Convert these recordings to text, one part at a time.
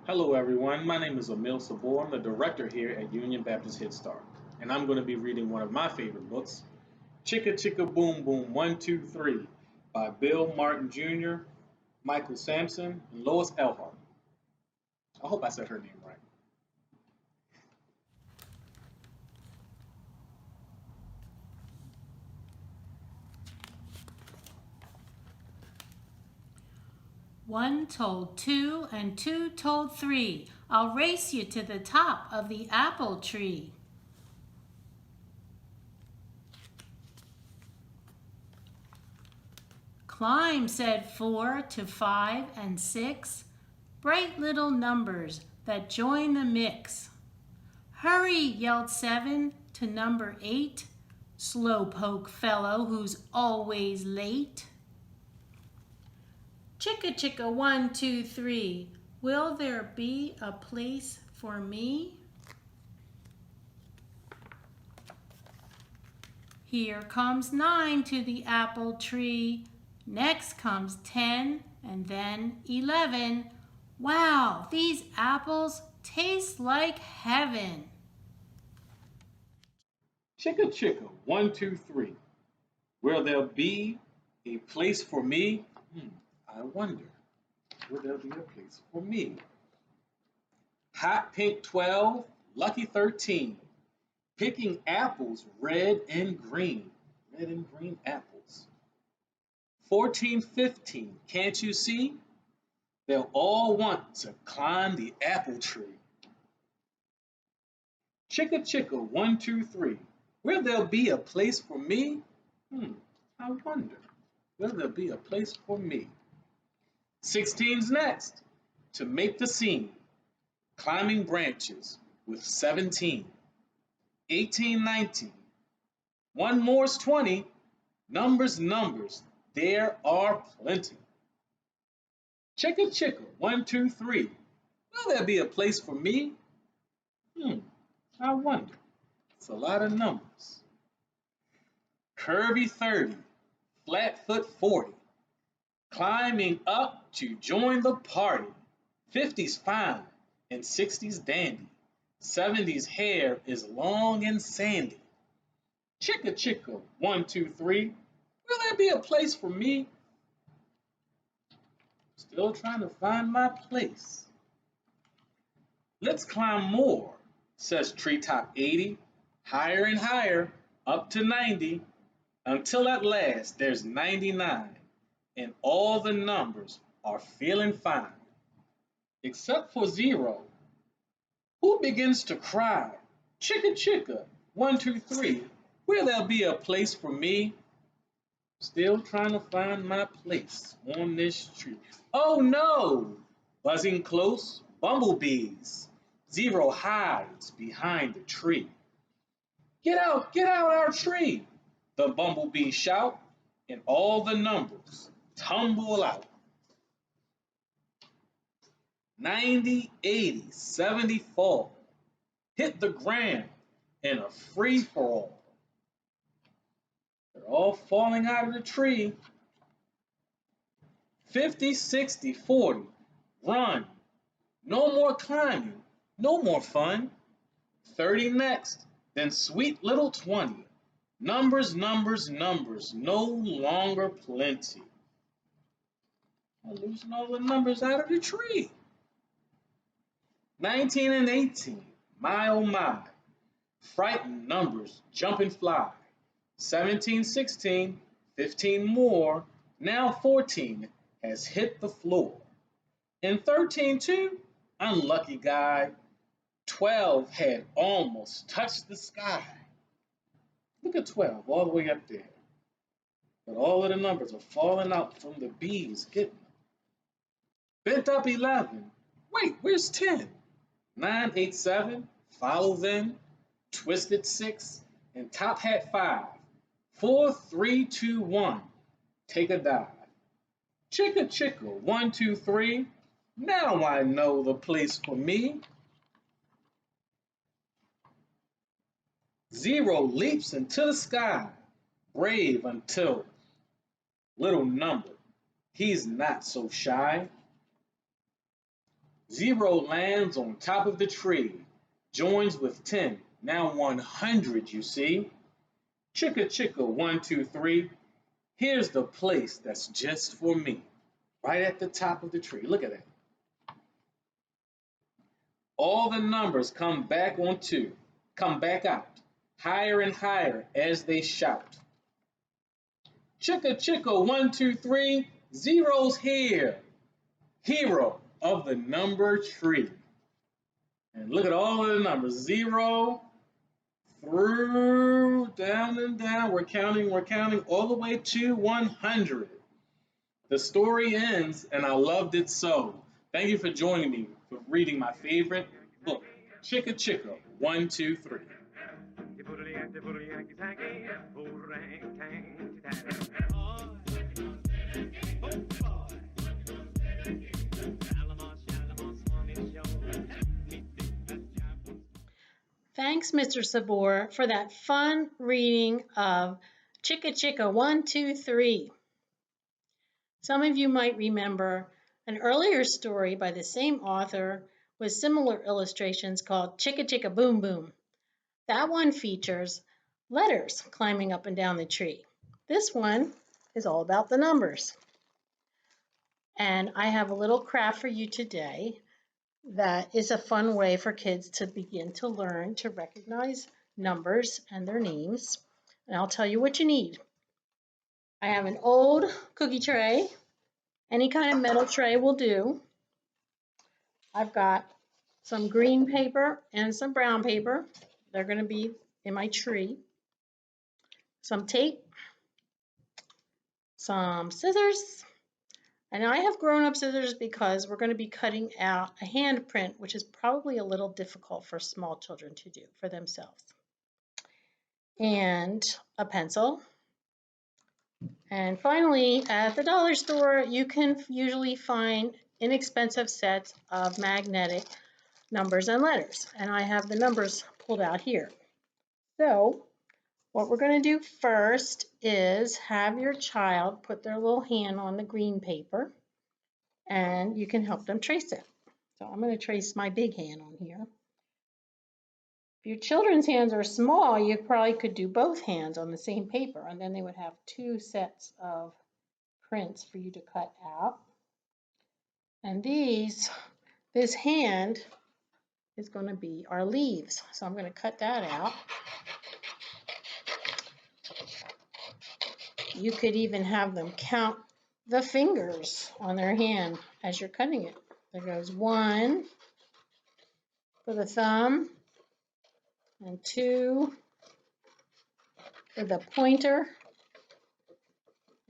Hello everyone, my name is Aamil. I'm the director here at Union Baptist Head Start, and I'm going to be reading one of my favorite books, Chicka Chicka Boom Boom 1, 2, 3 by Bill Martin Jr., Michael Sampson, and Lois Elhart. I hope I said her name right. One told two, and two told three, I'll race you to the top of the apple tree. Climb, said 4 to 5 and 6, bright little numbers that join the mix. Hurry, yelled 7 to number 8, slowpoke fellow who's always late. Chicka chicka 1, 2, 3, will there be a place for me? Here comes 9 to the apple tree. Next comes 10 and then 11. Wow, these apples taste like heaven. Chicka Chicka 1, 2, 3, will there be a place for me? I wonder, will there be a place for me? Hot pink 12, lucky 13, picking apples red and green apples. 14, 15, can't you see? They'll all want to climb the apple tree. Chicka Chicka 1, 2, 3, will there be a place for me? I wonder, will there be a place for me? 16's next, to make the scene, climbing branches with 17. 18, 19, one more's 20, numbers, there are plenty. Chicka Chicka 1, 2, 3, will there be a place for me? I wonder, it's a lot of numbers. Curvy 30, flatfoot 40, climbing up to join the party. 50's fine and 60's dandy. 70's hair is long and sandy. Chicka Chicka 1, 2, 3, will there be a place for me? Still trying to find my place. Let's climb more, says Treetop 80, higher and higher, up to 90, until at last there's 99. And all the numbers are feeling fine, except for 0, who begins to cry, Chicka Chicka 1, 2, 3, will there be a place for me? Still trying to find my place on this tree. Oh no! Buzzing close, bumblebees. 0 hides behind the tree. Get out our tree! The bumblebees shout, and all the numbers tumble out. 90, 80, 70 fall, hit the ground in a free-for-all. They're all falling out of the tree. 50, 60, 40, run. No more climbing, no more fun. 30 next, then sweet little 20. Numbers, no longer plenty. I'm losing all the numbers out of the tree. 19 and 18, my oh my. Frightened numbers jump and fly. 17, 16, 15 more. Now 14 has hit the floor. In 13 too, unlucky guy. 12 had almost touched the sky. Look at 12 all the way up there. But all of the numbers are falling out from the bees getting them. Bent up 11. Wait, where's 10? 9, 8, 7. Follow them. Twisted 6. And top hat 5. 4, 3, 2, 1. Take a dive. Chicka chicka, 1, 2, 3. Now I know the place for me. 0 leaps into the sky, brave until little number. He's not so shy. 0 lands on top of the tree, joins with 10, now 100, you see. Chicka chicka, 1, 2, 3. Here's the place that's just for me, right at the top of the tree. Look at that. All the numbers come back out, higher and higher as they shout. Chicka chicka, 1, 2, 3. 0's here, hero of the number tree. And look at all of the numbers. 0 through down and down. We're counting all the way to 100. The story ends, and I loved it so. Thank you for joining me for reading my favorite book, Chicka Chicka, 1, 2, 3. Thanks, Mr. Sabor, for that fun reading of Chicka Chicka 1, 2, 3. Some of you might remember an earlier story by the same author with similar illustrations called Chicka Chicka Boom Boom. That one features letters climbing up and down the tree. This one is all about the numbers. And I have a little craft for you today that is a fun way for kids to begin to learn to recognize numbers and their names. And I'll tell you what you need. I have an old cookie tray. Any kind of metal tray will do. I've got some green paper and some brown paper. They're going to be in my tree. Some tape, some scissors, and I have grown-up scissors because we're going to be cutting out a handprint, which is probably a little difficult for small children to do for themselves. And a pencil. And finally, at the dollar store, you can usually find inexpensive sets of magnetic numbers and letters. And I have the numbers pulled out here. So what we're going to do first is have your child put their little hand on the green paper, and you can help them trace it. So I'm going to trace my big hand on here. If your children's hands are small, you probably could do both hands on the same paper, and then they would have 2 sets of prints for you to cut out. And this hand is going to be our leaves. So I'm going to cut that out. You could even have them count the fingers on their hand as you're cutting it. There goes 1 for the thumb, and 2 for the pointer,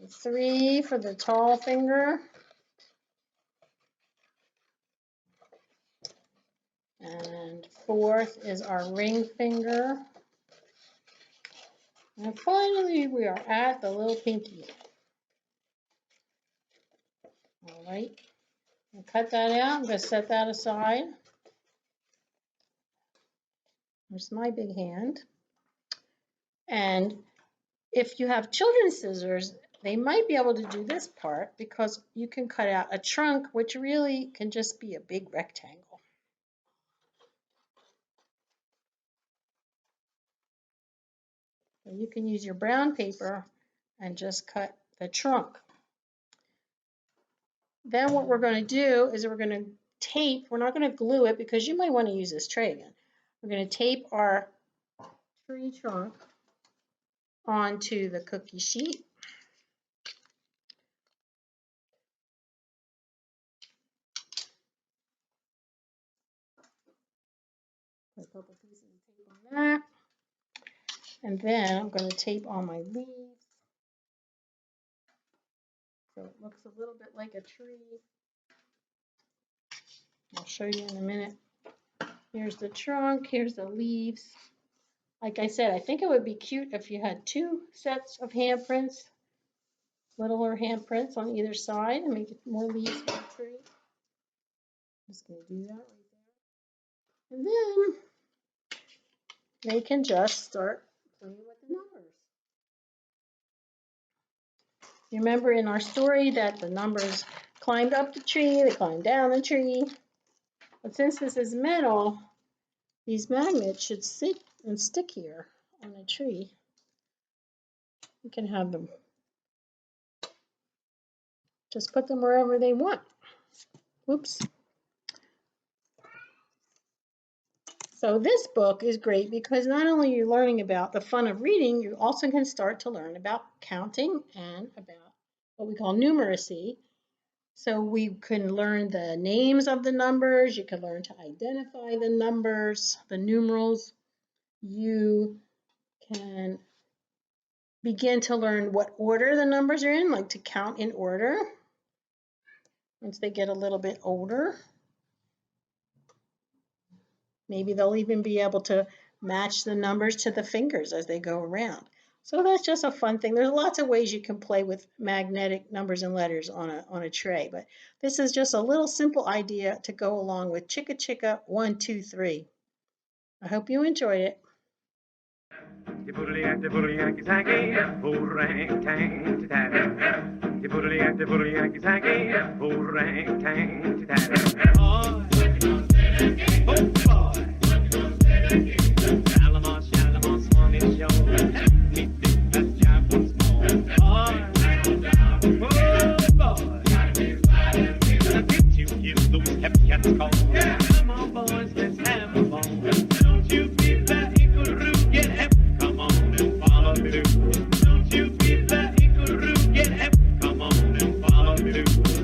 and 3 for the tall finger, and 4th is our ring finger, and finally we are at the little pinky. All right, I'll cut that out. I'm going to set that aside. There's my big hand. And if you have children's scissors, they might be able to do this part because you can cut out a trunk, which really can just be a big rectangle. So you can use your brown paper and just cut the trunk. Then what we're going to do is we're going to tape. We're not going to glue it because you might want to use this tray again. We're going to tape our tree trunk onto the cookie sheet. Put a couple pieces of tape on that. And then I'm going to tape on my leaves so it looks a little bit like a tree. I'll show you in a minute. Here's the trunk, here's the leaves. Like I said, I think it would be cute if you had 2 sets of handprints, littler handprints on either side and make it more leaves for the tree. I'm just going to do that right there. And then they can just start playing with the numbers. You remember in our story that the numbers climbed up the tree, they climbed down the tree. But since this is metal, these magnets should sit and stick here on a tree. You can have them, just put them wherever they want. Whoops. So this book is great because not only are you learning about the fun of reading, you also can start to learn about counting and about what we call numeracy. So we can learn the names of the numbers. You can learn to identify the numbers, the numerals. You can begin to learn what order the numbers are in, like to count in order once they get a little bit older. Maybe they'll even be able to match the numbers to the fingers as they go around. So that's just a fun thing. There's lots of ways you can play with magnetic numbers and letters on a tray, but this is just a little simple idea to go along with Chicka Chicka 1, 2, 3. I hope you enjoyed it. Come on, boys, let's have a ball. Don't you be the eagle get hep. Come on and follow me. Don't you be the eagle get hep. Come on and follow me.